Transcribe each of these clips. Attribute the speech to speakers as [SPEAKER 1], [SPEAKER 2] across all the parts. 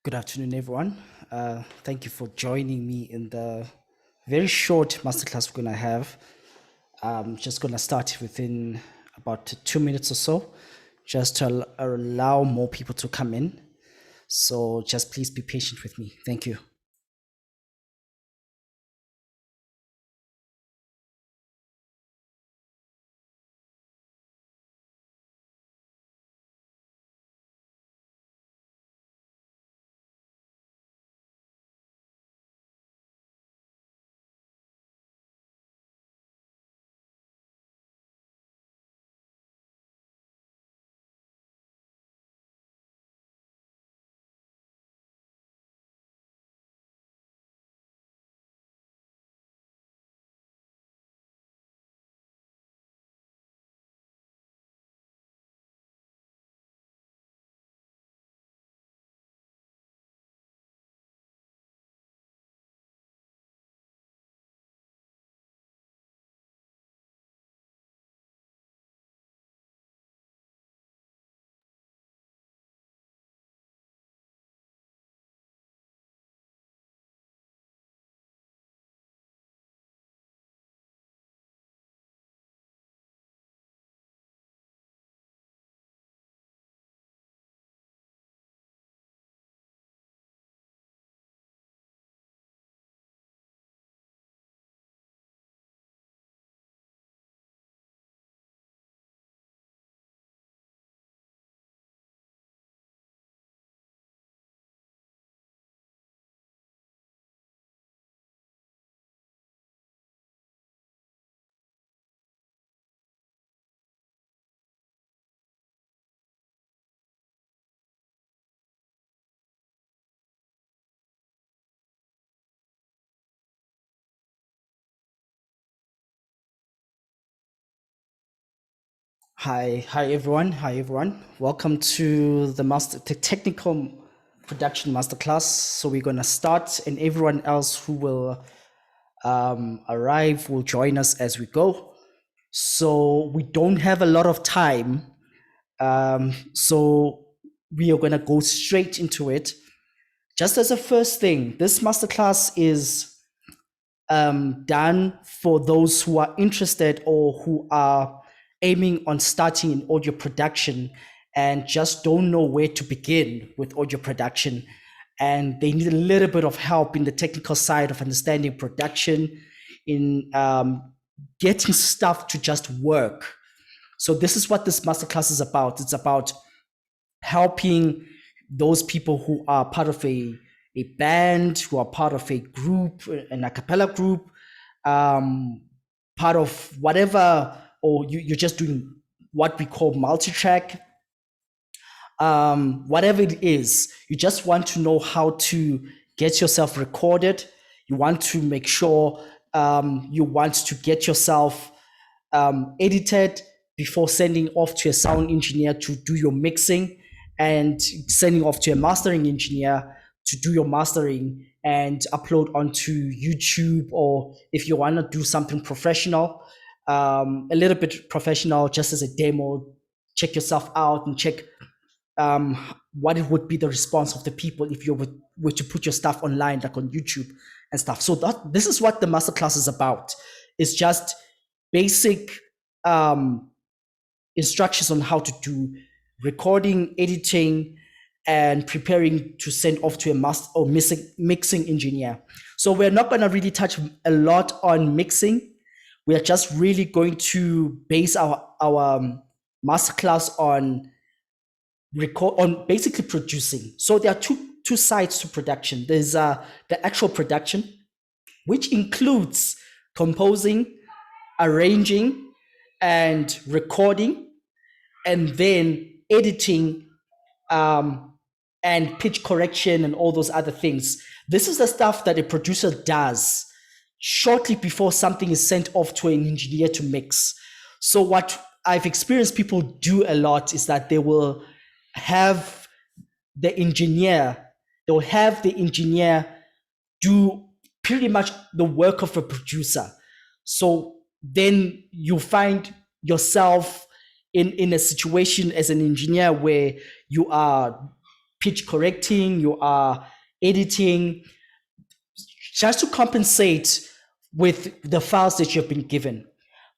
[SPEAKER 1] Good afternoon, everyone. Thank you for joining me in the very short masterclass we're going to have. I'm just going to start within about 2 minutes or so, just to allow more people to come in. So just please be patient with me. Thank you. Hi everyone. Hi everyone. Welcome to the technical production masterclass. So we're gonna start, and everyone else who will arrive will join us as we go. So we don't have a lot of time. So we are gonna go straight into it. Just as a first thing, this masterclass is done for those who are interested or who are aiming on starting in audio production and just don't know where to begin with audio production. And they need a little bit of help in the technical side of understanding production, in getting stuff to just work. So this is what this masterclass is about. It's about helping those people who are part of a band, who are part of a group, an a cappella group, part of whatever, or you're just doing what we call multi-track, whatever it is, you just want to know how to get yourself recorded. You want to make sure you want to get yourself edited before sending off to a sound engineer to do your mixing, and sending off to a mastering engineer to do your mastering and upload onto YouTube, or if you want to do something professional, a little bit professional, just as a demo, check yourself out and check what it would be the response of the people if you were to put your stuff online, like on YouTube and stuff. So this is what the masterclass is about. It's just basic instructions on how to do recording, editing, and preparing to send off to a master or mixing engineer. So we're not going to really touch a lot on mixing. We are just really going to base our masterclass on basically producing. So there are two sides to production. There's the actual production, which includes composing, arranging, and recording, and then editing, and pitch correction and all those other things. This is the stuff that a producer does shortly before something is sent off to an engineer to mix. So what I've experienced people do a lot is that they will have the engineer do pretty much the work of a producer. So then you find yourself in a situation as an engineer where you are pitch correcting, you are editing, just to compensate with the files that you've been given.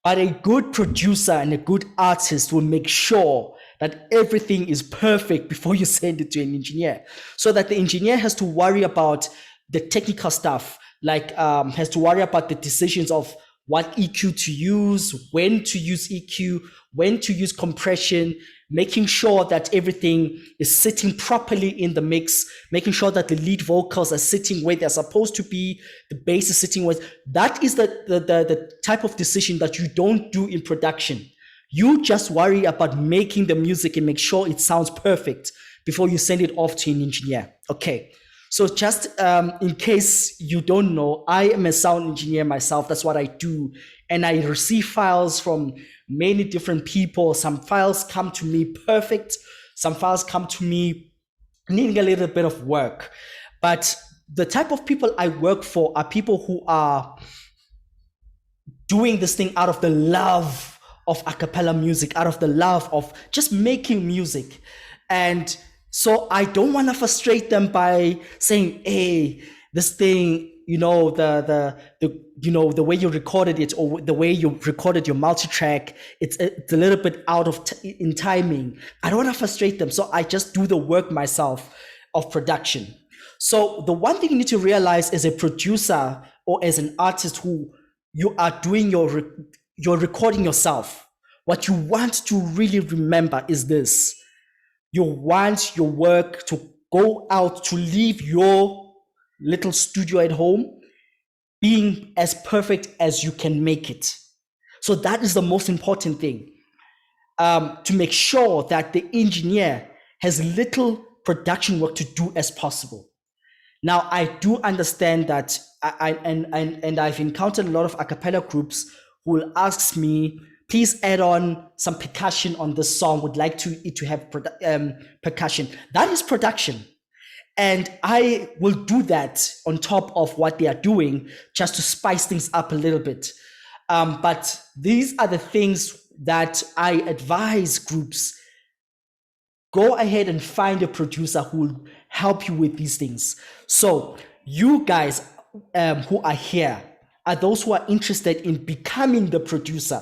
[SPEAKER 1] But a good producer and a good artist will make sure that everything is perfect before you send it to an engineer, so that the engineer has to worry about the technical stuff, like has to worry about the decisions of what EQ to use, when to use EQ, when to use compression, making sure that everything is sitting properly in the mix, making sure that the lead vocals are sitting where they're supposed to be, the bass is sitting where. That is the type of decision that you don't do in production. You just worry about making the music and make sure it sounds perfect before you send it off to an engineer. Okay. So just in case you don't know, I am a sound engineer myself. That's what I do. And I receive files from many different people. Some files come to me perfect. Some files come to me needing a little bit of work. But the type of people I work for are people who are doing this thing out of the love of a cappella music, out of the love of just making music. And so I don't want to frustrate them by saying, hey, this thing, the way you recorded it, or the way you recorded your multi-track, it's a little bit out of in timing. I don't want to frustrate them. So I just do the work myself of production. So the one thing you need to realize as a producer or as an artist who you are doing you're recording yourself, what you want to really remember is this. You want your work to go out, to leave your little studio at home being as perfect as you can make it. So that is the most important thing, to make sure that the engineer has little production work to do as possible. Now, I do understand that I've encountered a lot of a cappella groups who will ask me, please add on some percussion on this song, would like it to have percussion. That is production. And I will do that on top of what they are doing just to spice things up a little bit. But these are the things that I advise groups. Go ahead and find a producer who will help you with these things. So you guys who are here are those who are interested in becoming the producer.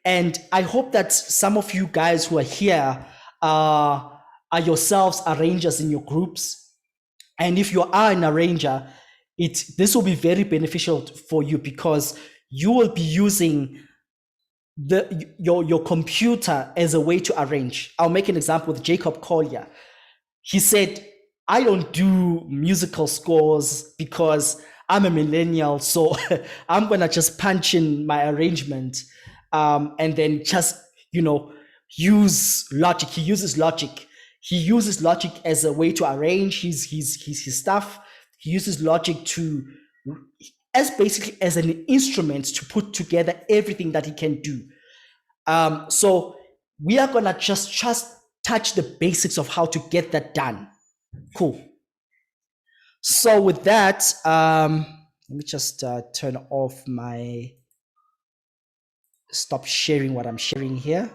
[SPEAKER 1] And I hope that some of you guys who are here are yourselves arrangers in your groups. And if you are an arranger, this will be very beneficial for you, because you will be using your computer as a way to arrange. I'll make an example with Jacob Collier. He said, I don't do musical scores because I'm a millennial, so I'm gonna just punch in my arrangement and then just use Logic. He uses Logic. He uses Logic as a way to arrange his stuff. He uses Logic as basically as an instrument to put together everything that he can do. So we are gonna just touch the basics of how to get that done. Cool. So with that, let me just turn off stop sharing what I'm sharing here.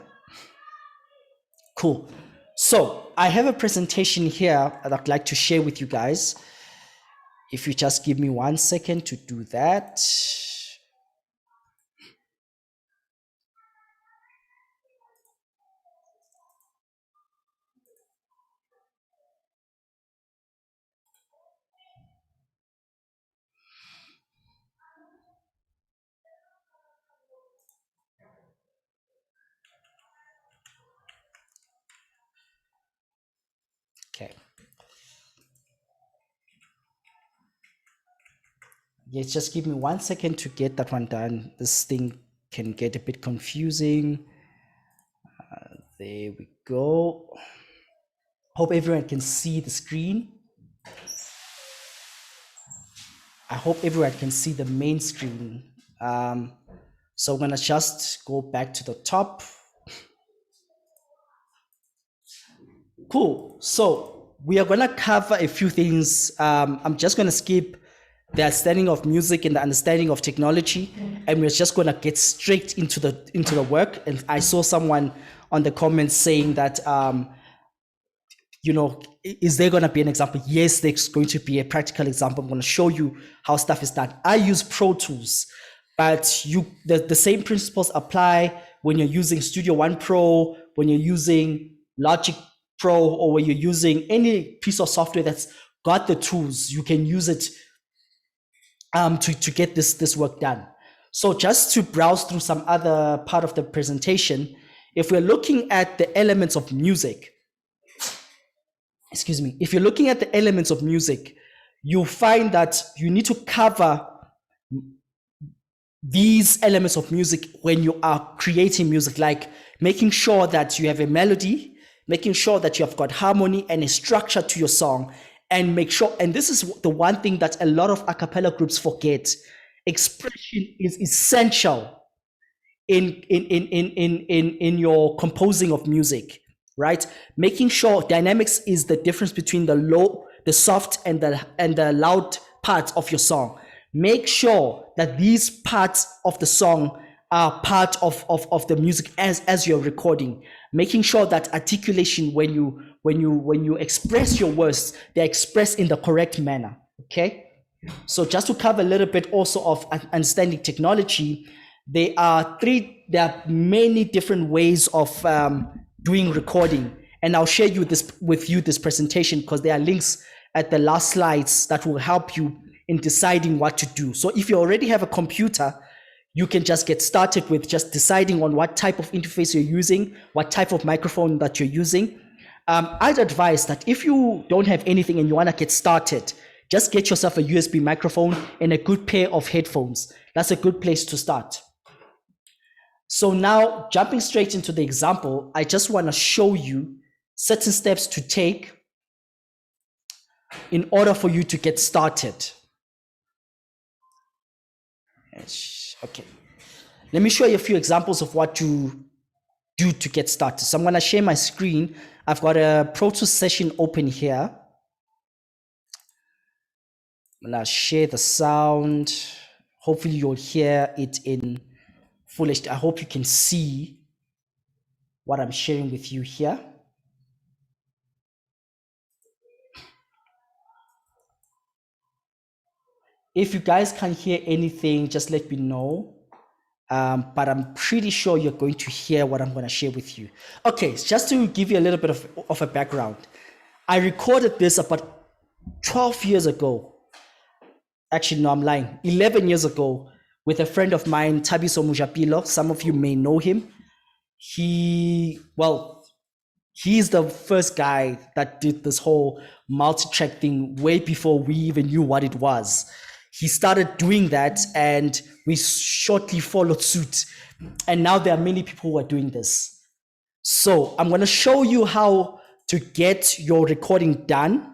[SPEAKER 1] Cool. So I have a presentation here that I'd like to share with you guys. If you just give me 1 second to do that. Okay. Yes, just give me 1 second to get that one done. This thing can get a bit confusing. There we go. Hope everyone can see the screen. I hope everyone can see the main screen. So I'm gonna just go back to the top. Cool. So we are gonna cover a few things. I'm just gonna skip the understanding of music and the understanding of technology, and we're just gonna get straight into the work. And I saw someone on the comments saying that is there going to be an example? Yes, there's going to be a practical example. I'm going to show you how stuff is done. I use Pro Tools, but the same principles apply when you're using Studio One Pro, when you're using Logic Pro, or when you're using any piece of software that's got the tools. You can use it to get this work done. So just to browse through some other part of the presentation, if we're looking at the elements of music, if you're looking at the elements of music, you'll find that you need to cover these elements of music when you are creating music, like making sure that you have a melody, making sure that you have got harmony and a structure to your song, and make sure, and this is the one thing that a lot of a cappella groups forget, expression is essential in your composing of music, right? Making sure dynamics is the difference between the low, the soft, and the loud parts of your song. Make sure that these parts of the song are part of the music as you're recording. Making sure that articulation, when you express your words, they're expressed in the correct manner. Okay. So just to cover a little bit also of understanding technology, there are many different ways of doing recording, and I'll share with you this presentation, because there are links at the last slides that will help you in deciding what to do. So if you already have a computer, you can just get started with just deciding on what type of interface you're using, what type of microphone that you're using. I'd advise that if you don't have anything and you want to get started, just get yourself a USB microphone and a good pair of headphones. That's a good place to start. So now, jumping straight into the example, I just want to show you certain steps to take in order for you to get started. Okay, let me show you a few examples of what to do to get started. So I'm going to share my screen. I've got a Pro Tools session open here. I'm going to share the sound. Hopefully you'll hear it in full HD. I hope you can see what I'm sharing with you here. If you guys can't hear anything, just let me know. But I'm pretty sure you're going to hear what I'm going to share with you. Okay, just to give you a little bit of a background. I recorded this about 12 years ago. Actually, no, I'm lying. 11 years ago with a friend of mine, Thabiso Mujapilo. Some of you may know him. He's the first guy that did this whole multi-track thing way before we even knew what it was. He started doing that and we shortly followed suit. And now there are many people who are doing this. So I'm going to show you how to get your recording done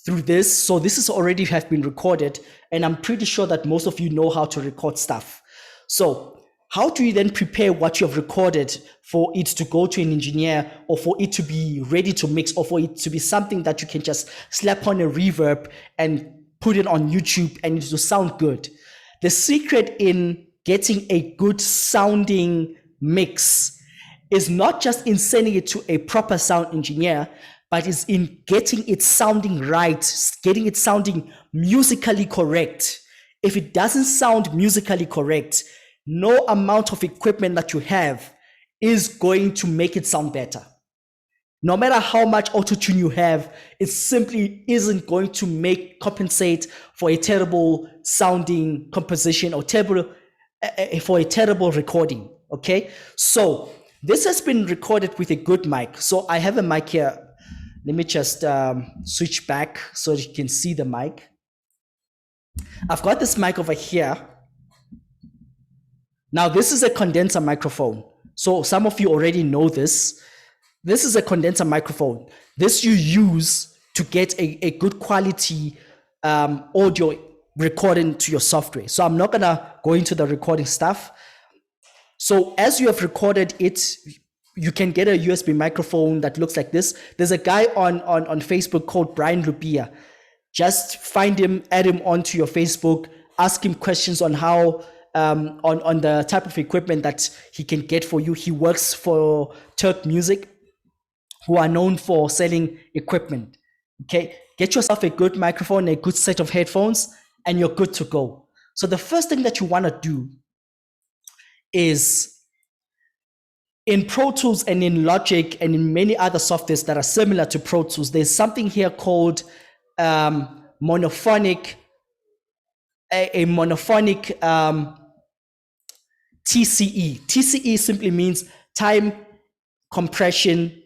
[SPEAKER 1] through this. So this is already have been recorded, and I'm pretty sure that most of you know how to record stuff. So how do you then prepare what you have recorded for it to go to an engineer, or for it to be ready to mix, or for it to be something that you can just slap on a reverb and put it on YouTube and it will sound good? The secret in getting a good sounding mix is not just in sending it to a proper sound engineer, but is in getting it sounding right, getting it sounding musically correct. If it doesn't sound musically correct, no amount of equipment that you have is going to make it sound better. No matter how much auto-tune you have, it simply isn't going to compensate for a terrible sounding composition or for a terrible recording, okay? So this has been recorded with a good mic. So I have a mic here. Let me just switch back so that you can see the mic. I've got this mic over here. Now, this is a condenser microphone. So some of you already know this. This is a condenser microphone. This you use to get a good quality audio recording to your software. So I'm not gonna go into the recording stuff. So as you have recorded it, you can get a USB microphone that looks like this. There's a guy on Facebook called Brian Lupia. Just find him, add him onto your Facebook, ask him questions on how on the type of equipment that he can get for you. He works for Turk Music. who are known for selling equipment. Okay, get yourself a good microphone, a good set of headphones, and you're good to go. So the first thing that you want to do is, in Pro Tools and in Logic and in many other softwares that are similar to Pro Tools, there's something here called monophonic, a monophonic TCE. TCE simply means time, compression,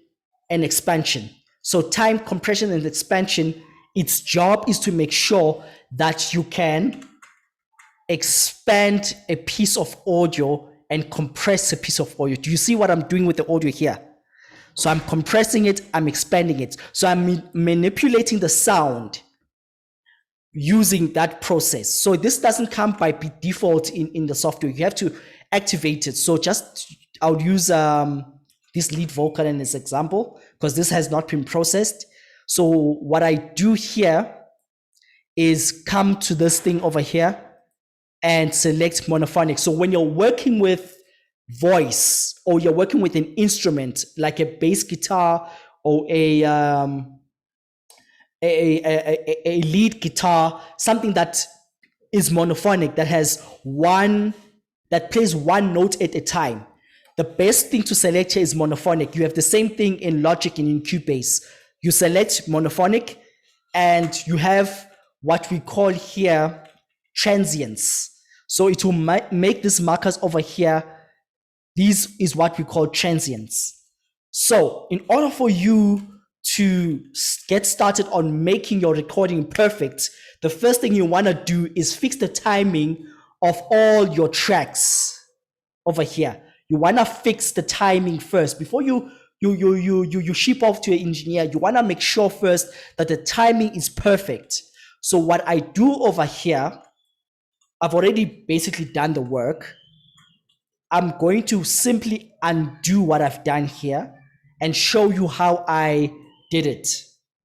[SPEAKER 1] and expansion. So time, compression, and expansion, its job is to make sure that you can expand a piece of audio and compress a piece of audio. Do you see what I'm doing with the audio here? So I'm compressing it, I'm expanding it. So I'm manipulating the sound using that process. So this doesn't come by default in the software. You have to activate it. So just, I'll use this lead vocal in this example because this has not been processed. So what I do here is come to this thing over here and select monophonic. So when you're working with voice or you're working with an instrument like a bass guitar or a lead guitar, something that is monophonic, that has that plays one note at a time, the best thing to select here is monophonic. You have the same thing in Logic and in Cubase. You select monophonic and you have what we call here transients. So it will make these markers over here. These is what we call transients. So in order for you to get started on making your recording perfect, the first thing you want to do is fix the timing of all your tracks over here. You want to fix the timing first before you ship off to an engineer. You want to make sure first that the timing is perfect. So what I do over here, I've already basically done the work. I'm going to simply undo what I've done here and show you how I did it.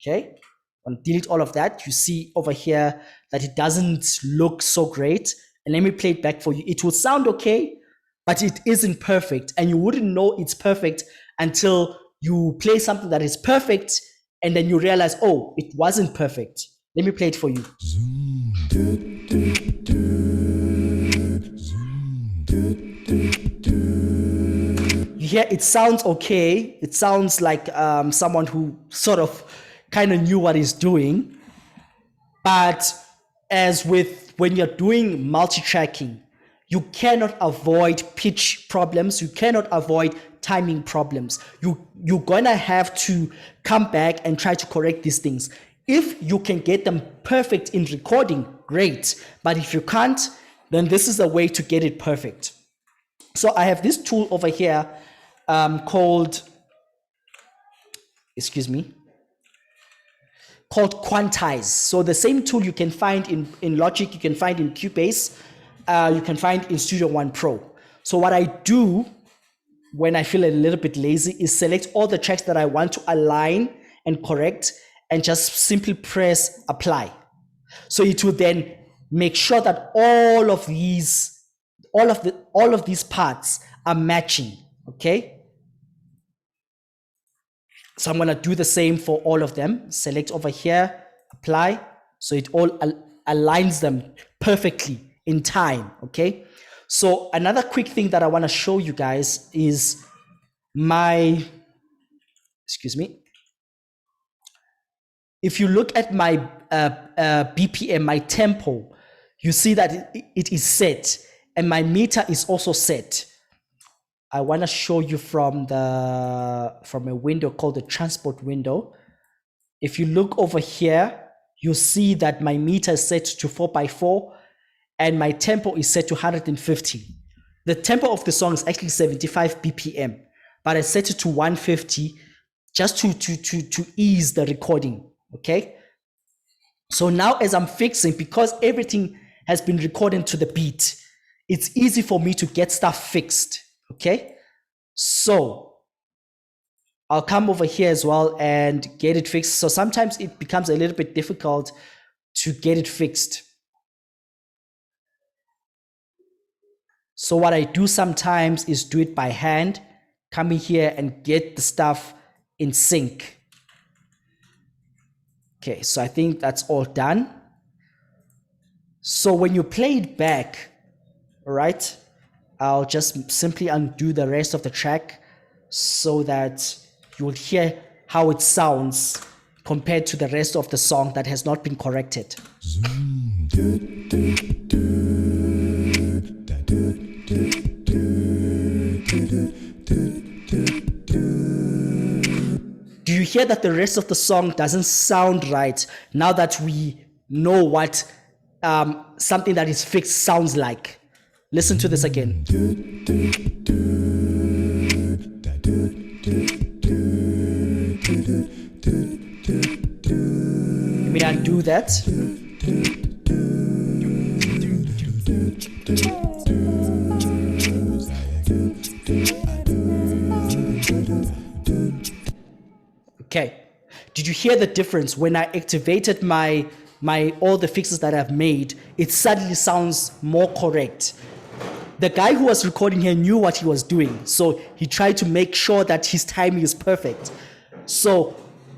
[SPEAKER 1] Okay, I'll delete all of that. You see over here that it doesn't look so great. And let me play it back for you. It will sound okay, but it isn't perfect. And you wouldn't know it's perfect until you play something that is perfect and then you realize, oh, it wasn't perfect. Let me play it for you. You hear it sounds okay. It sounds like someone who sort of kind of knew what he's doing. But as with when you're doing multi-tracking, you cannot avoid pitch problems. You cannot avoid timing problems. You're gonna have to come back and try to correct these things. If you can get them perfect in recording, great. But if you can't, then this is a way to get it perfect. So I have this tool over here called Quantize. So the same tool you can find in Logic, you can find in Cubase, you can find in Studio One Pro. So what I do when I feel a little bit lazy is select all the tracks that I want to align and correct and just simply press apply. So it will then make sure that all of these parts are matching. Okay. So I'm going to do the same for all of them. Select over here, apply. So it all aligns them perfectly in time. Okay. So another quick thing that I want to show you guys is if you look at my BPM, my tempo, you see that it is set and my meter is also set. I want to show you from a window called the transport window. If you look over here, you see that my meter is set to 4x4 and my tempo is set to 150. The tempo of the song is actually 75 BPM, but I set it to 150 just to ease the recording. Okay. So now as I'm fixing, because everything has been recorded to the beat, it's easy for me to get stuff fixed. Okay. So I'll come over here as well and get it fixed. So sometimes it becomes a little bit difficult to get it fixed. So what I do sometimes is do it by hand, come in here and get the stuff in sync. Okay, so I think that's all done. So when you play it back, all right, I'll just simply undo the rest of the track so that you will hear how it sounds compared to the rest of the song that has not been corrected. Do you hear that the rest of the song doesn't sound right now that we know what something that is fixed sounds like? Listen to this again. Let me undo that. Okay, did you hear the difference when I activated my all the fixes that I've made? It suddenly sounds more correct. The guy who was recording here knew what he was doing, so he tried to make sure that his timing is perfect. So,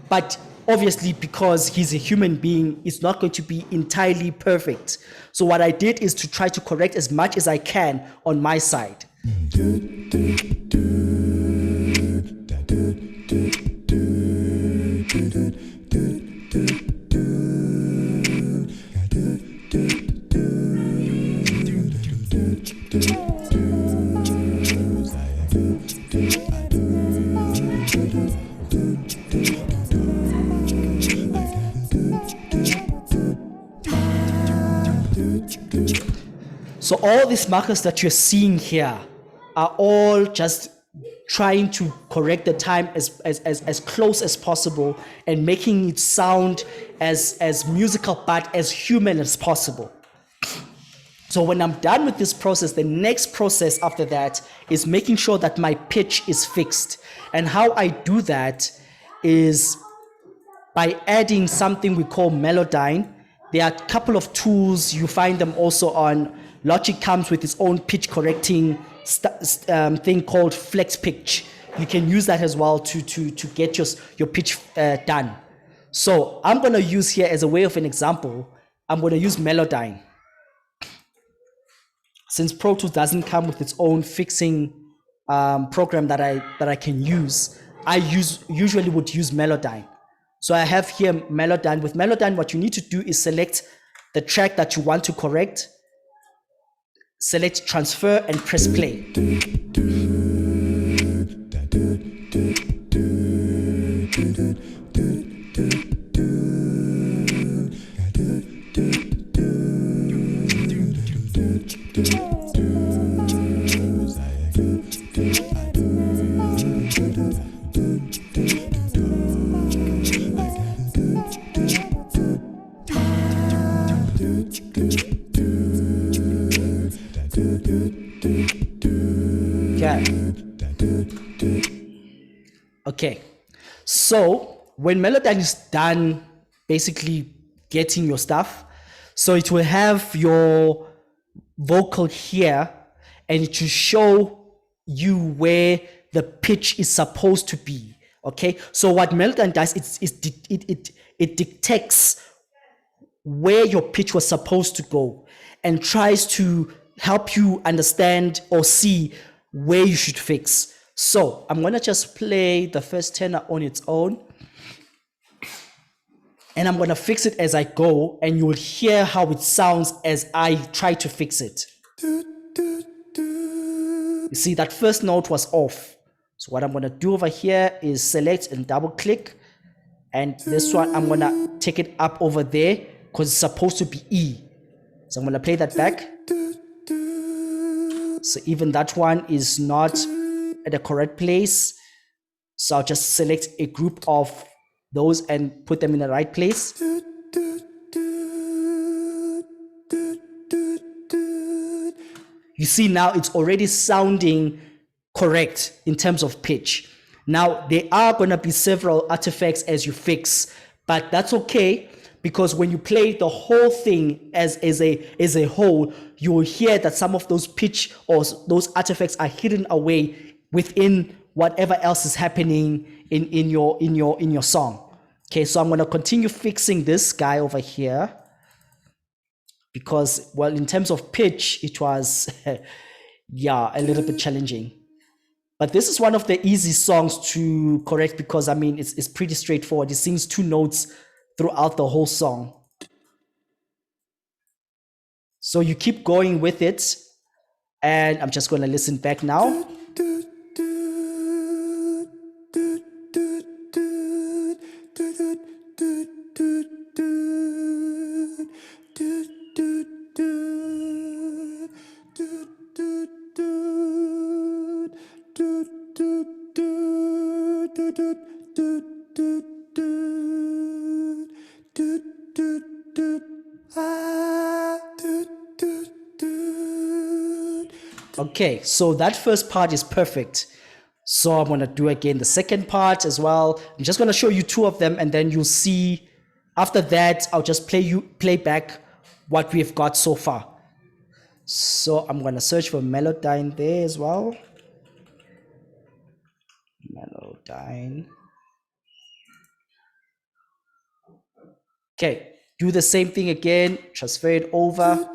[SPEAKER 1] but obviously because he's a human being, it's not going to be entirely perfect. So what I did is to try to correct as much as I can on my side. So all these markers that you're seeing here are all just trying to correct the time as close as possible and making it sound as musical but as human as possible. So when I'm done with this process, the next process after that is making sure that my pitch is fixed. And how I do that is by adding something we call Melodyne. There are a couple of tools. You find them also on Logic. Comes with its own pitch correcting thing called Flex Pitch. You can use that as well to get your pitch done. So I'm going to use here as a way of an example, I'm going to use Melodyne. Since Pro Tools doesn't come with its own fixing program that I can use, I usually would use Melodyne. So I have here Melodyne. With Melodyne, what you need to do is select the track that you want to correct, select transfer and press play. Okay, so when Melodyne is done basically getting your stuff, so it will have your vocal here and it will show you where the pitch is supposed to be. Okay, so what Melodyne does it dictates where your pitch was supposed to go and tries to help you understand or see where you should fix. So I'm going to just play the first tenor on its own. And I'm going to fix it as I go. And you'll hear how it sounds as I try to fix it. You see, that first note was off. So what I'm going to do over here is select and double click. And this one, I'm going to take it up over there because it's supposed to be E. So I'm going to play that back. So even that one is not at the correct place. So I'll just select a group of those and put them in the right place. You see now it's already sounding correct in terms of pitch. Now there are going to be several artifacts as you fix, but that's okay because when you play the whole thing as a whole, you will hear that some of those pitch or those artifacts are hidden away within whatever else is happening in your song. Okay, so I'm going to continue fixing this guy over here because, well, in terms of pitch, it was yeah, a little bit challenging. But this is one of the easy songs to correct because I mean it's pretty straightforward. It sings 2 notes throughout the whole song. So you keep going with it, and I'm just going to listen back now. Okay, so that first part is perfect. So I'm going to do again the second part as well. I'm just going to show you 2 of them, and then you'll see after that I'll just play back what we've got so far. So I'm going to search for Melodyne there as well. Melodyne. Okay, do the same thing again, transfer it over.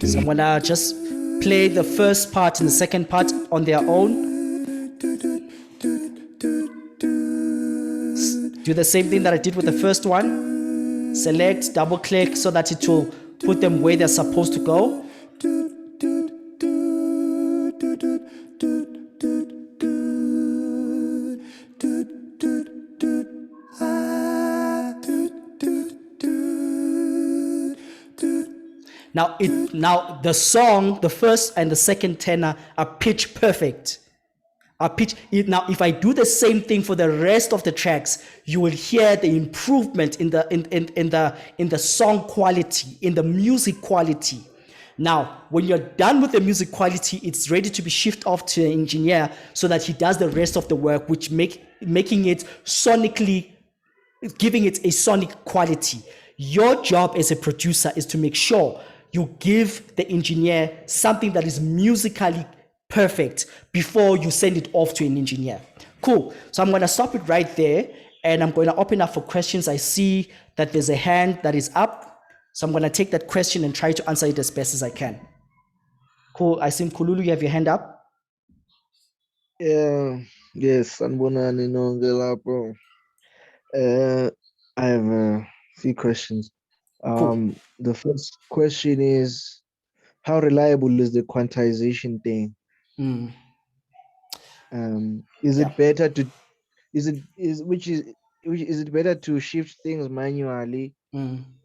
[SPEAKER 1] So I'm gonna just play the first part and the second part on their own. Do the same thing that I did with the first one. Select, double click so that it will put them where they're supposed to go. Now the song, the first and the second tenor are pitch perfect. Now, if I do the same thing for the rest of the tracks, you will hear the improvement in the song quality, in the music quality. Now, when you're done with the music quality, it's ready to be shipped off to an engineer so that he does the rest of the work, which making it sonically, giving it a sonic quality. Your job as a producer is to make sure you give the engineer something that is musically perfect before you send it off to an engineer. Cool. So I'm going to stop it right there, and I'm going to open up for questions. I see that there's a hand that is up. So I'm going to take that question and try to answer it as best as I can. Cool. I see Kululu, you have your hand up.
[SPEAKER 2] Yeah, yes, sanibonani nonke lapho. I have a few questions.
[SPEAKER 1] Cool.
[SPEAKER 2] The first question is, how reliable is the quantization thing? Is
[SPEAKER 1] Yeah.
[SPEAKER 2] it better to is it is which is it better to shift things manually,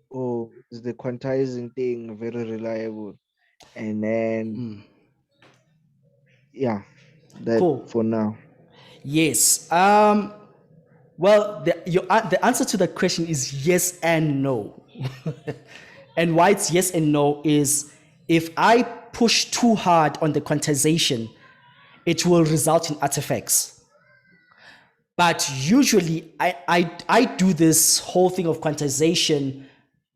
[SPEAKER 2] or is the quantizing thing very reliable? And then yeah, that
[SPEAKER 1] Cool.
[SPEAKER 2] for now.
[SPEAKER 1] Yes. Well, the answer to that question is yes and no. And why it's yes and no is if I push too hard on the quantization, it will result in artifacts. But usually I do this whole thing of quantization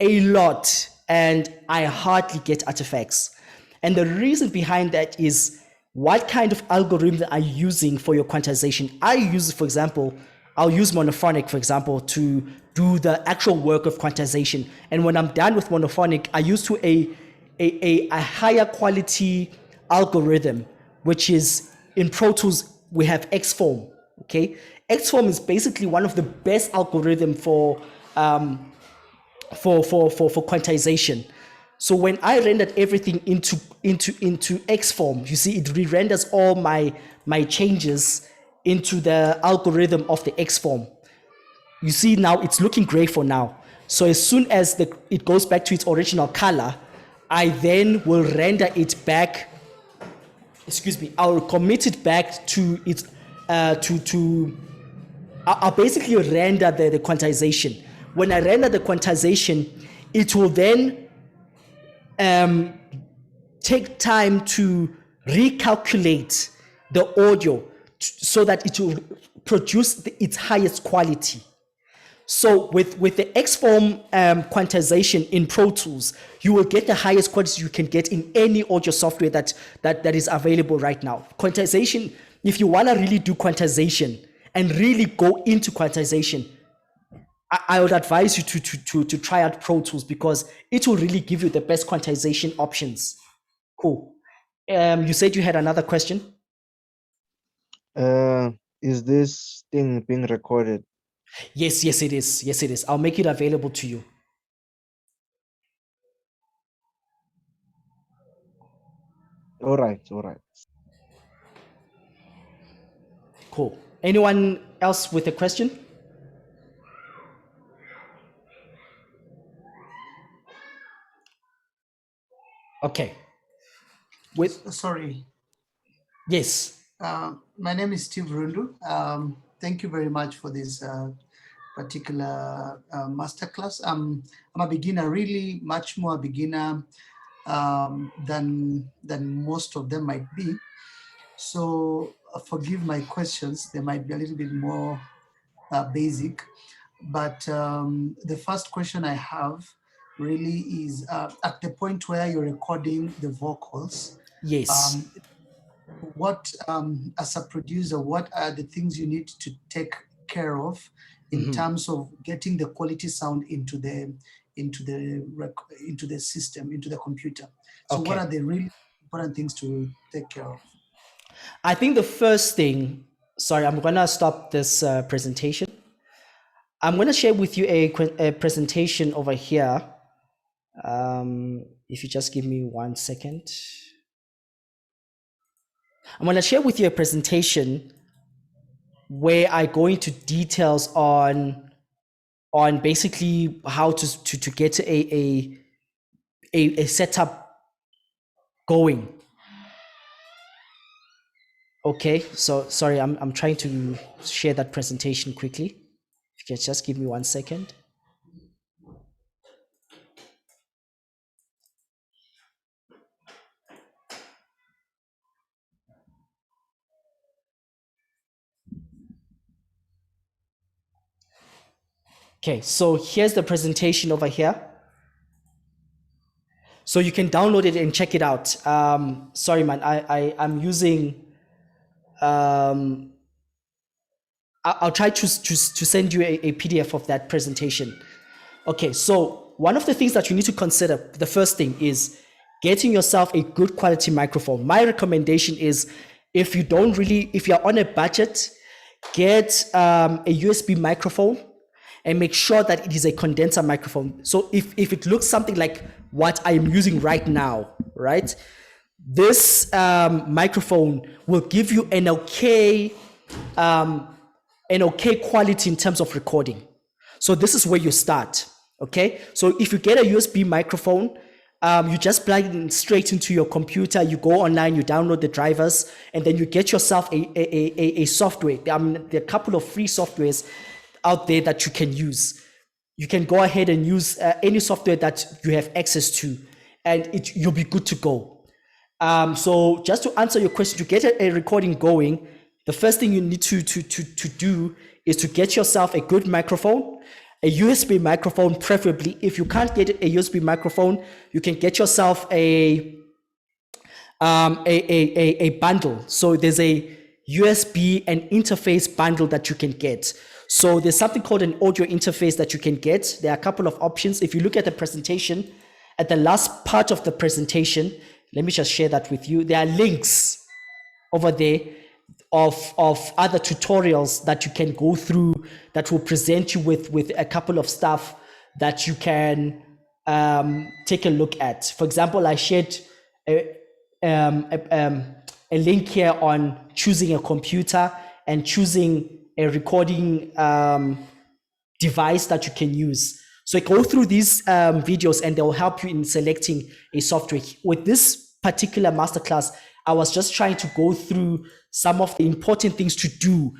[SPEAKER 1] a lot and I hardly get artifacts. And the reason behind that is what kind of algorithm are you using for your quantization? I use, for example, I'll use monophonic, for example, to do the actual work of quantization. And when I'm done with monophonic, I use to a higher quality algorithm, which is in Pro Tools, we have Xform. Okay, Xform is basically one of the best algorithm for quantization. So when I rendered everything into Xform, you see it re-renders all my changes into the algorithm of the Xform. You see now it's looking great for now. So as soon as it goes back to its original color, I then will render it back. Excuse me. I will commit it back to its I'll basically render the quantization. When I render the quantization, it will then take time to recalculate the audio so that it will produce its highest quality. So with the Xform quantization in Pro Tools, you will get the highest quality you can get in any audio software that is available right now. Quantization, if you want to really do quantization and really go into quantization, I would advise you to try out Pro Tools because it will really give you the best quantization options. Cool. You said you had another question?
[SPEAKER 2] Is this thing being recorded?
[SPEAKER 1] Yes, it is. Yes, it is. I'll make it available to you.
[SPEAKER 2] All right, all right.
[SPEAKER 1] Cool. Anyone else with a question? Okay.
[SPEAKER 3] Sorry.
[SPEAKER 1] Yes.
[SPEAKER 3] My name is Steve Rundu. Thank you very much for this particular masterclass. I'm a beginner, really much more a beginner than most of them might be. So forgive my questions. They might be a little bit more basic. But the first question I have really is at the point where you're recording the vocals.
[SPEAKER 1] Yes.
[SPEAKER 3] What, as a producer, what are the things you need to take care of in terms of getting the quality sound into the system, into the computer? So what are the really important things to take care of?
[SPEAKER 1] I think the first thing, sorry, I'm going to stop this presentation. I'm going to share with you a presentation over here. If you just give me 1 second. I'm going to share with you a presentation where I go into details on basically how to get a setup going. Okay, so sorry, I'm trying to share that presentation quickly. If you can just give me 1 second. Okay, so here's the presentation over here. So you can download it and check it out. Sorry, man, I'm using. I'll try to send you a PDF of that presentation. Okay, so one of the things that you need to consider, the first thing is getting yourself a good quality microphone. My recommendation is if you're on a budget, get a USB microphone and make sure that it is a condenser microphone. So if it looks something like what I'm using right now, right? This microphone will give you an okay quality in terms of recording. So this is where you start, okay? So if you get a USB microphone, you just plug it in straight into your computer, you go online, you download the drivers, and then you get yourself a software. There are a couple of free softwares out there that you can use. You can go ahead and use any software that you have access to, and you'll be good to go. So just to answer your question, to get a recording going, the first thing you need to do is to get yourself a good microphone, a USB microphone preferably. If you can't get a USB microphone, you can get yourself a bundle. So there's a USB and interface bundle that you can get. So there's something called an audio interface that you can get. There are a couple of options. If you look at the presentation, at the last part of the presentation, let me just share that with you. There are links over there of other tutorials that you can go through that will present you with a couple of stuff that you can take a look at. For example, I shared a link here on choosing a computer and choosing a recording device that you can use. So go through these videos and they'll help you in selecting a software. With this particular masterclass, I was just trying to go through some of the important things to do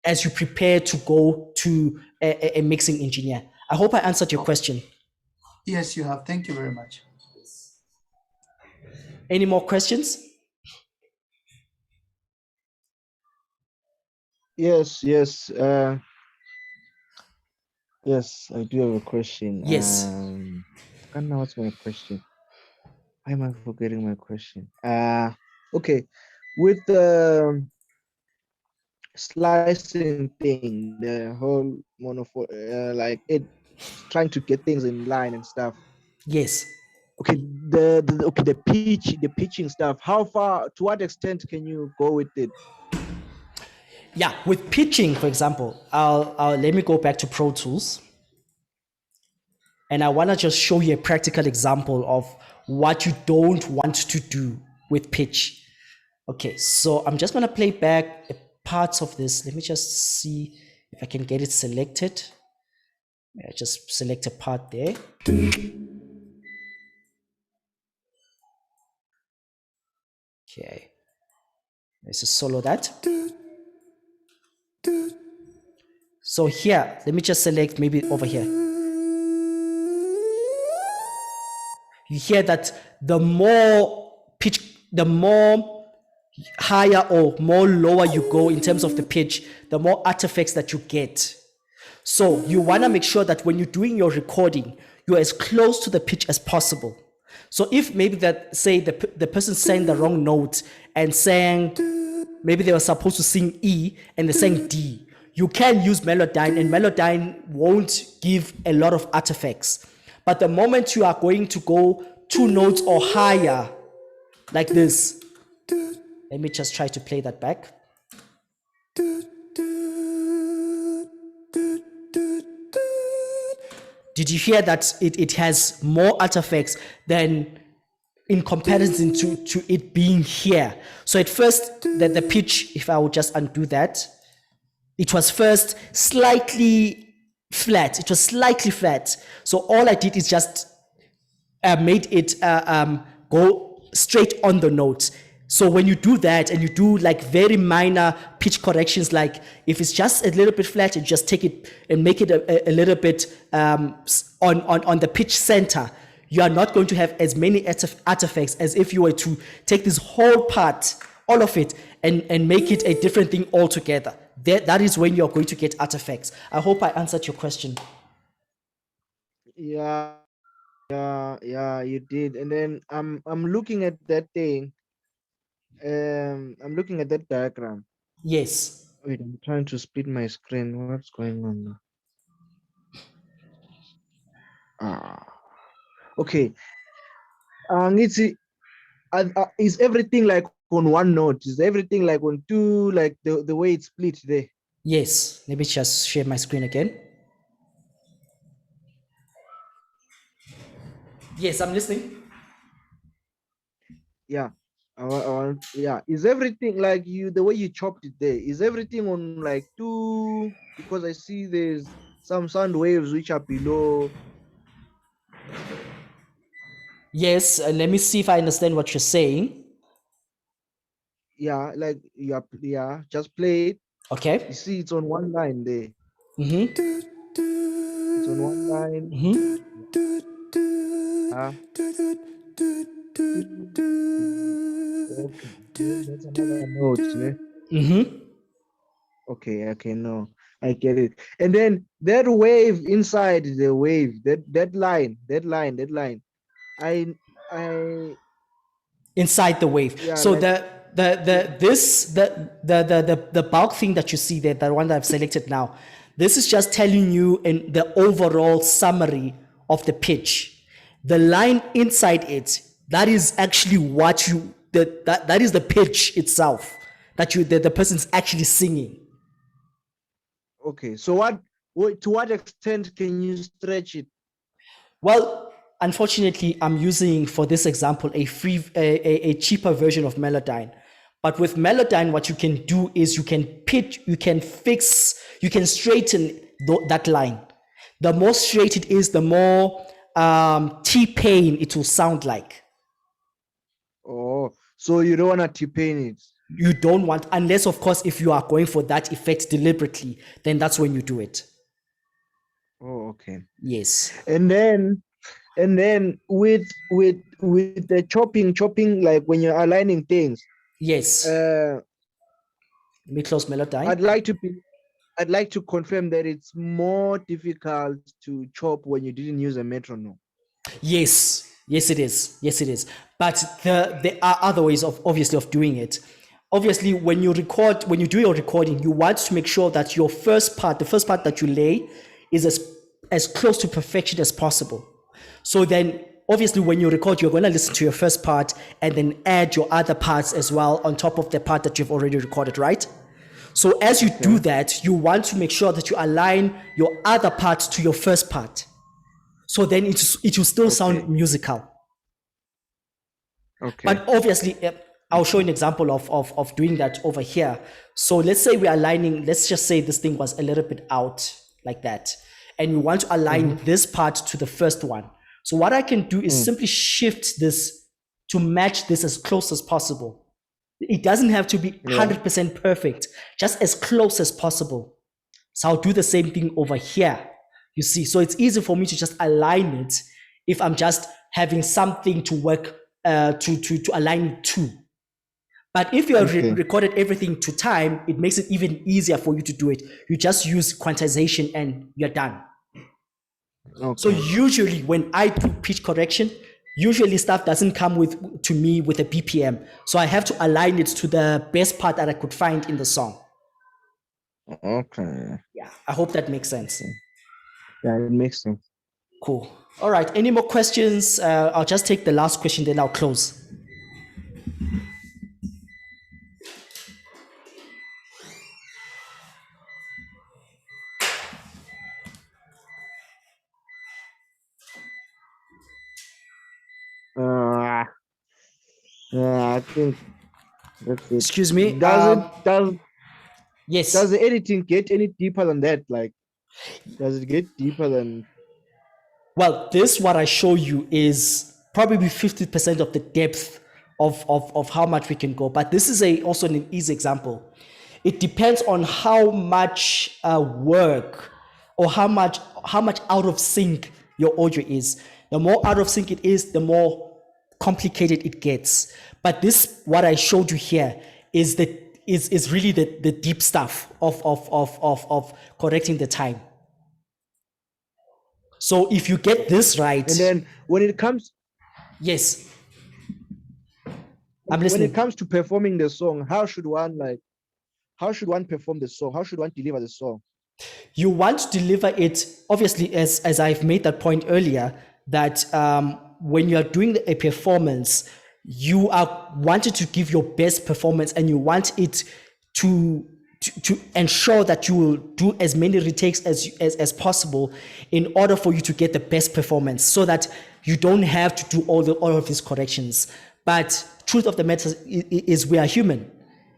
[SPEAKER 1] as you prepare to go to a mixing engineer. I hope I answered your question.
[SPEAKER 3] Yes, you have. Thank you very much.
[SPEAKER 1] Any more questions?
[SPEAKER 2] Yes, yes. Yes, I do have a question.
[SPEAKER 1] Yes.
[SPEAKER 2] I can't know what's my question. Why am I forgetting my question? Okay. With the slicing thing, the whole like it trying to get things in line and stuff.
[SPEAKER 1] Yes.
[SPEAKER 2] Okay, the pitching stuff. How far, to what extent can you go with it?
[SPEAKER 1] Yeah, with pitching, for example, I'll let me go back to Pro Tools. And I want to just show you a practical example of what you don't want to do with pitch. Okay, so I'm just going to play back parts of this. Let me just see if I can get it selected. I just select a part there. Okay, let's just solo that. So here, let me just select maybe over here. You hear that the more pitch, the more higher or more lower you go in terms of the pitch, the more artifacts that you get. So you want to make sure that when you're doing your recording, you're as close to the pitch as possible. So if maybe that, say the person sang the wrong note and sang, maybe they were supposed to sing E and they sang D, you can use Melodyne, and Melodyne won't give a lot of artifacts. But the moment you are going to go 2 notes or higher, like this, let me just try to play that back. Did you hear that it has more artifacts than in comparison to it being here? So at first, the pitch, if I would just undo that, it was first slightly flat. It was slightly flat. So all I did is just made it go straight on the note. So when you do that and you do like very minor pitch corrections, like if it's just a little bit flat, you just take it and make it a little bit on the pitch center, you are not going to have as many artifacts as if you were to take this whole part, all of it, and make it a different thing altogether. That is when you're going to get artifacts. I hope I answered your question.
[SPEAKER 2] Yeah, you did. And then I'm looking at that thing. I'm looking at that diagram.
[SPEAKER 1] Yes.
[SPEAKER 2] Wait, I'm trying to split my screen. What's going on now? Okay. Is everything like on one note? Is everything like on two, like the way it's split there?
[SPEAKER 1] Yes. Let me just share my screen again. Yes, I'm listening.
[SPEAKER 2] Yeah. Yeah. Is everything like the way you chopped it there? Is everything on like two? Because I see there's some sound waves which are below.
[SPEAKER 1] Yes, let me see if I understand what you're saying.
[SPEAKER 2] Yeah, like just play it.
[SPEAKER 1] Okay.
[SPEAKER 2] You see it's on one line there.
[SPEAKER 1] Mm-hmm.
[SPEAKER 2] It's on one line.
[SPEAKER 1] Mm-hmm.
[SPEAKER 2] Ah. Okay. That's another note, né?
[SPEAKER 1] Mm-hmm.
[SPEAKER 2] Okay, no. I get it. And then that wave inside the wave, that line. I
[SPEAKER 1] Inside the wave.
[SPEAKER 2] yeah,
[SPEAKER 1] So
[SPEAKER 2] like
[SPEAKER 1] the bulk thing that you see there, the one that I've selected now, this is just telling you in the overall summary of the pitch. The line inside it, that is actually what you that is the pitch itself that the person's actually singing.
[SPEAKER 2] okay. So to what extent can you stretch it?
[SPEAKER 1] Well, unfortunately, I'm using for this example a cheaper version of Melodyne. But with Melodyne, what you can do is you can pitch, you can fix, you can straighten that line. The more straight it is, the more T-pain it will sound like.
[SPEAKER 2] Oh, so you don't want to T-pain it.
[SPEAKER 1] You don't want, unless of course, if you are going for that effect deliberately, then that's when you do it.
[SPEAKER 2] Oh, okay.
[SPEAKER 1] Yes.
[SPEAKER 2] And then with the chopping, like when you're aligning things.
[SPEAKER 1] Yes.
[SPEAKER 2] Let
[SPEAKER 1] me close melody.
[SPEAKER 2] I'd like to confirm that it's more difficult to chop when you didn't use a metronome.
[SPEAKER 1] Yes, yes, it is. Yes, it is. But there are other ways of obviously of doing it. Obviously, when you do your recording, you want to make sure that your the first part that you lay, is as close to perfection as possible. So then, obviously, when you record, you're going to listen to your first part and then add your other parts as well on top of the part that you've already recorded, right? So as you do that, you want to make sure that you align your other part to your first part. So then it will still sound musical.
[SPEAKER 2] Okay.
[SPEAKER 1] But obviously, I'll show you an example of doing that over here. So let's say we are aligning, let's just say this thing was a little bit out like that. And we want to align this part to the first one. So what I can do is simply shift this to match this as close as possible. It doesn't have to be 100% perfect, just as close as possible. So I'll do the same thing over here. You see, so it's easy for me to just align it if I'm just having something to work to align it to. But if you have recorded everything to time, it makes it even easier for you to do it. You just use quantization and you're done. Okay. So usually when I do pitch correction, usually stuff doesn't come to me with a BPM. So I have to align it to the best part that I could find in the song.
[SPEAKER 2] Okay.
[SPEAKER 1] Yeah, I hope that makes sense.
[SPEAKER 2] Yeah, it makes sense.
[SPEAKER 1] Cool. All right. Any more questions? I'll just take the last question, then I'll close.
[SPEAKER 2] I think that's it.
[SPEAKER 1] Excuse me.
[SPEAKER 2] Yes. Does the editing get any deeper than that? Like, does it get deeper than?
[SPEAKER 1] Well, this what I show you is probably 50% of the depth of how much we can go. But this is also an easy example. It depends on how much work or how much out of sync your audio is. The more out of sync it is, the more complicated it gets. But this, what I showed you here, is really the deep stuff of correcting the time. So if you get this right,
[SPEAKER 2] and then when it comes,
[SPEAKER 1] yes,
[SPEAKER 2] I'm listening. When it comes to performing the song, how should one perform the song? How should one deliver the song?
[SPEAKER 1] You want to deliver it, obviously, as I've made that point earlier, that when you are doing a performance, you are wanted to give your best performance, and you want it to ensure that you will do as many retakes as possible in order for you to get the best performance, so that you don't have to do all of these corrections. But truth of the matter is we are human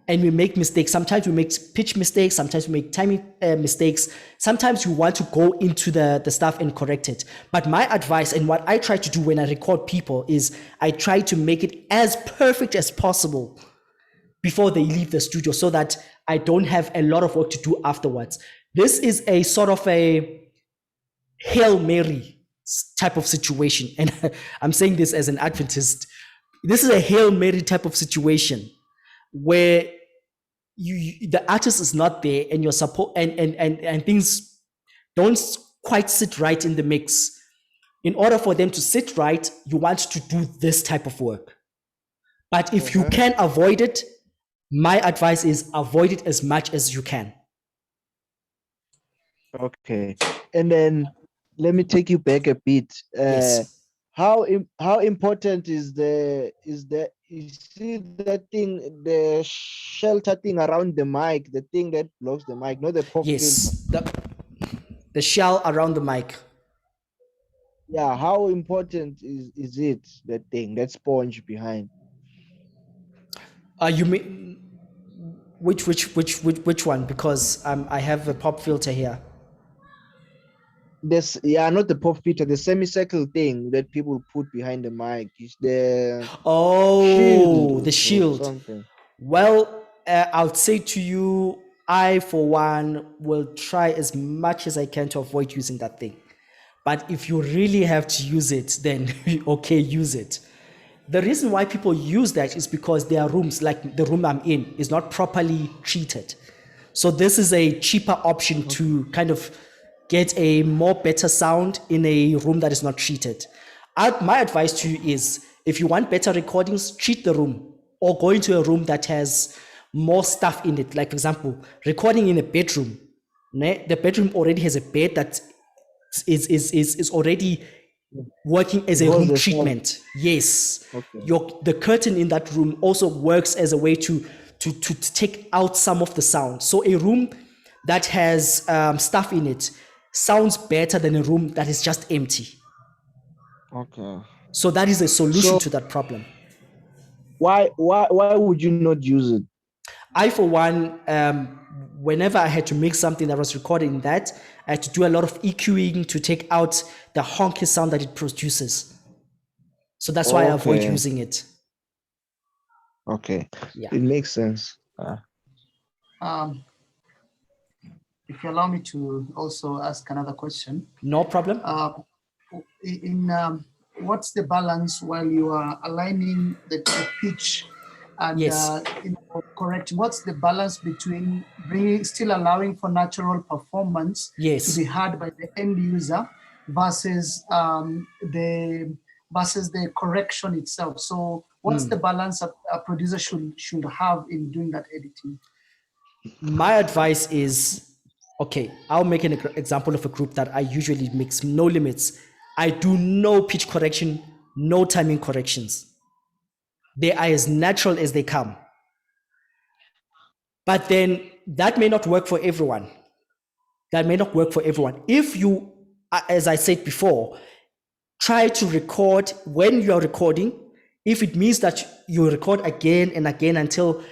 [SPEAKER 1] and we make mistakes. Sometimes we make pitch mistakes, sometimes we make timing mistakes. Sometimes you want to go into the stuff and correct it. But my advice, and what I try to do when I record people, is I try to make it as perfect as possible before they leave the studio, so that I don't have a lot of work to do afterwards. This is a sort of a Hail Mary type of situation. And I'm saying this as an Adventist. This is a Hail Mary type of situation where the artist is not there, and your support and things don't quite sit right in the mix. In order for them to sit right, you want to do this type of work. But if you can avoid it, my advice is avoid it as much as you can.
[SPEAKER 2] Okay. And then let me take you back a bit.
[SPEAKER 1] Yes.
[SPEAKER 2] How important is you see that thing, the shelter thing around the mic, the thing that blocks the mic, not the pop filter.
[SPEAKER 1] The shell around the mic.
[SPEAKER 2] Yeah, how important is it, that thing, that sponge behind?
[SPEAKER 1] You mean which one? Because I have a pop filter here.
[SPEAKER 2] Not the pop filter, the semicircle thing that people put behind the mic. Is the
[SPEAKER 1] shield. The shield.
[SPEAKER 2] Something.
[SPEAKER 1] Well, I'll say to you, I, for one, will try as much as I can to avoid using that thing. But if you really have to use it, then okay, use it. The reason why people use that is because their rooms, like the room I'm in, is not properly treated. So this is a cheaper option to kind of get a more better sound in a room that is not treated. My advice to you is, if you want better recordings, treat the room or go into a room that has more stuff in it. Like, for example, recording in a bedroom. The bedroom already has a bed that is already working as
[SPEAKER 2] It
[SPEAKER 1] a
[SPEAKER 2] holds
[SPEAKER 1] room
[SPEAKER 2] the sound.
[SPEAKER 1] treatment. Yes.
[SPEAKER 2] Okay.
[SPEAKER 1] The curtain in that room also works as a way to take out some of the sound. So a room that has stuff in it sounds better than a room that is just empty.
[SPEAKER 2] Okay.
[SPEAKER 1] So that is a solution
[SPEAKER 2] So
[SPEAKER 1] to that problem.
[SPEAKER 2] why would you not use it?
[SPEAKER 1] I, for one, whenever I had to make something that was recorded in that, I had to do a lot of EQing to take out the honky sound that it produces. So that's why I avoid
[SPEAKER 2] Okay.
[SPEAKER 1] using it.
[SPEAKER 2] Okay.
[SPEAKER 1] Yeah.
[SPEAKER 2] It makes sense.
[SPEAKER 3] If you allow me to also ask another question.
[SPEAKER 1] No problem.
[SPEAKER 3] What's the balance while you are aligning the pitch and
[SPEAKER 1] Yes.
[SPEAKER 3] correcting? What's the balance between still allowing for natural performance
[SPEAKER 1] Yes.
[SPEAKER 3] to be heard by the end user versus the correction itself? So what's the balance a producer should have in doing that editing?
[SPEAKER 1] My advice is, okay, I'll make an example of a group that I usually mix, no limits. I do no pitch correction, no timing corrections. They are as natural as they come. But then that may not work for everyone. That may not work for everyone. If you, as I said before, try to record when you are recording. If it means that you record again and again until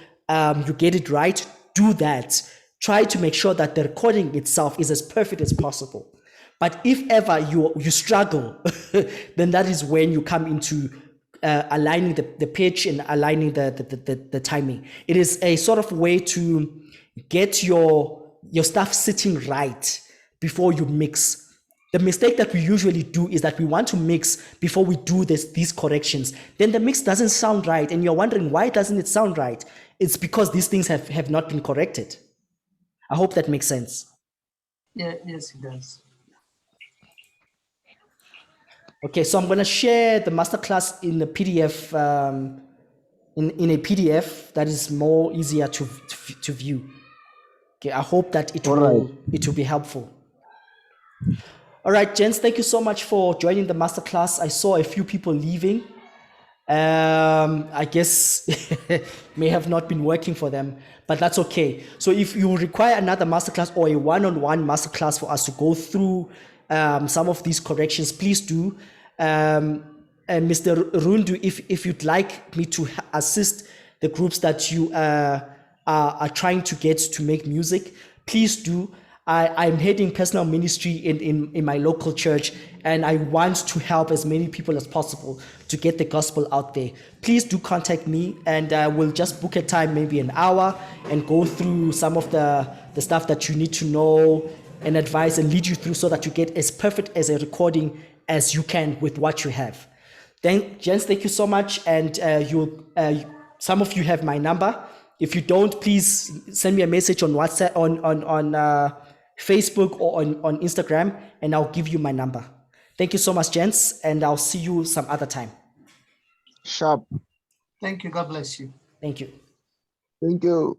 [SPEAKER 1] you get it right, do that. Try to make sure that the recording itself is as perfect as possible. But if ever you struggle, then that is when you come into aligning the pitch and aligning the timing. It is a sort of way to get your stuff sitting right before you mix. The mistake that we usually do is that we want to mix before we do these corrections. Then the mix doesn't sound right, and you're wondering, why doesn't it sound right? It's because these things have not been corrected. I hope that makes sense.
[SPEAKER 3] Yeah, yes, it does.
[SPEAKER 1] Okay, so I'm going to share the masterclass in a PDF, in a PDF that is more easier to view. Okay, I hope that it will be helpful. All right, gents, thank you so much for joining the masterclass. I saw a few people leaving. I guess may have not been working for them, but that's okay. So if you require another masterclass or a one-on-one masterclass for us to go through some of these corrections, please do. And Mr. Rundu, if you'd like me to assist the groups that you are trying to get to make music, please do. I'm heading personal ministry in my local church, and I want to help as many people as possible to get the gospel out there. Please do contact me, and we'll just book a time, maybe an hour, and go through some of the stuff that you need to know and advise and lead you through so that you get as perfect as a recording as you can with what you have. Jens, thank you so much. And some of you have my number. If you don't, please send me a message on WhatsApp, on Facebook or on Instagram, and I'll give you my number. Thank you so much, gents, and I'll see you some other time.
[SPEAKER 2] Sharp.
[SPEAKER 3] Thank you. God bless you.
[SPEAKER 1] Thank you.
[SPEAKER 2] Thank you.